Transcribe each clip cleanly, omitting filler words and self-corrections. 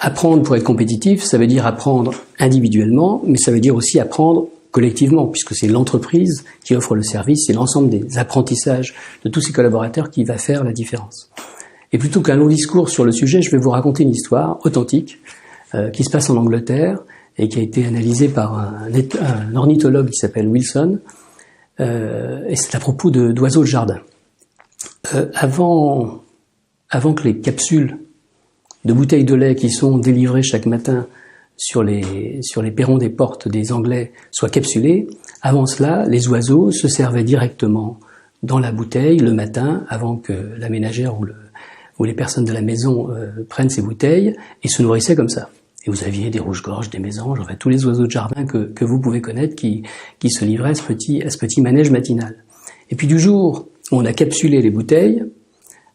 apprendre pour être compétitif, ça veut dire apprendre individuellement, mais ça veut dire aussi apprendre collectivement, puisque c'est l'entreprise qui offre le service, c'est l'ensemble des apprentissages de tous ses collaborateurs qui va faire la différence. Et plutôt qu'un long discours sur le sujet, je vais vous raconter une histoire authentique qui se passe en Angleterre et qui a été analysée par un ornithologue qui s'appelle Wilson, et c'est à propos d'oiseaux de jardin. Avant que les capsules de bouteilles de lait qui sont délivrées chaque matin sur les perrons des portes des Anglais soient capsulées, avant cela, les oiseaux se servaient directement dans la bouteille le matin, avant que la ménagère ou les personnes de la maison prennent ces bouteilles, et se nourrissaient comme ça. Et vous aviez des rouges-gorges, des mésanges, enfin tous les oiseaux de jardin que vous pouvez connaître qui se livraient à ce petit manège matinal. Et puis du jour où on a capsulé les bouteilles,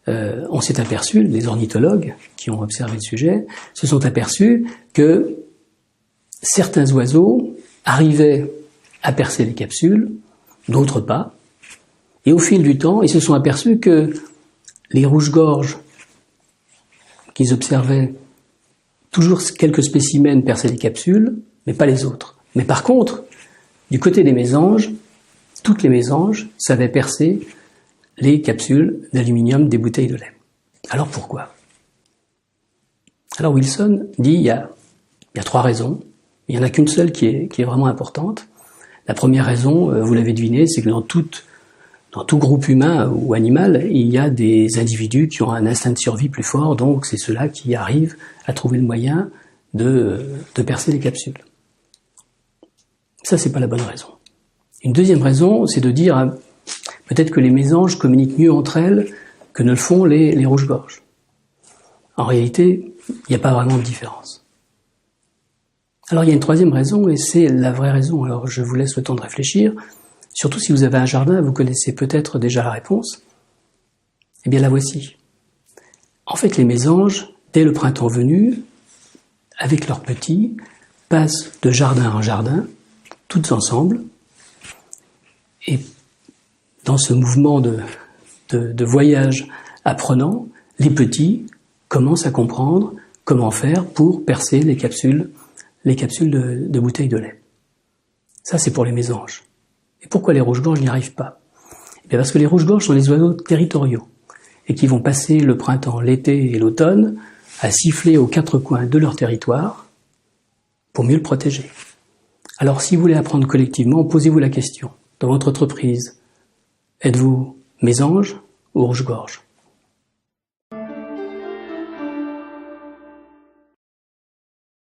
on s'est aperçu, les ornithologues qui ont observé le sujet, se sont aperçus que certains oiseaux arrivaient à percer les capsules, d'autres pas. Et au fil du temps, ils se sont aperçus que les rouges-gorges qu'ils observaient, toujours quelques spécimens perçaient les capsules, mais pas les autres. Mais par contre, du côté des mésanges, toutes les mésanges savaient percer les capsules d'aluminium des bouteilles de lait. Alors pourquoi? Alors Wilson dit il y a 3 raisons. Il n'y en a qu'une seule qui est vraiment importante. La première raison, vous l'avez deviné, c'est que dans tout groupe humain ou animal, il y a des individus qui ont un instinct de survie plus fort, donc c'est ceux-là qui arrivent à trouver le moyen de percer les capsules. Ça, c'est pas la bonne raison. Une deuxième raison, c'est de dire peut-être que les mésanges communiquent mieux entre elles que ne le font les rouges-gorges. En réalité, il n'y a pas vraiment de différence. Alors il y a une troisième raison, et c'est la vraie raison. Alors je vous laisse le temps de réfléchir. Surtout si vous avez un jardin, vous connaissez peut-être déjà la réponse. Eh bien la voici. En fait, les mésanges, dès le printemps venu, avec leurs petits, passent de jardin en jardin, toutes ensemble, et dans ce mouvement de voyage apprenant, les petits commencent à comprendre comment faire pour percer les capsules de bouteilles de lait. Ça, c'est pour les mésanges. Et pourquoi les rouges-gorges n'y arrivent pas? Eh bien parce que les rouges-gorges sont des oiseaux territoriaux et qui vont passer le printemps, l'été et l'automne à siffler aux 4 coins de leur territoire pour mieux le protéger. Alors, si vous voulez apprendre collectivement, posez-vous la question. Dans votre entreprise, êtes-vous mésange ou rouge-gorge?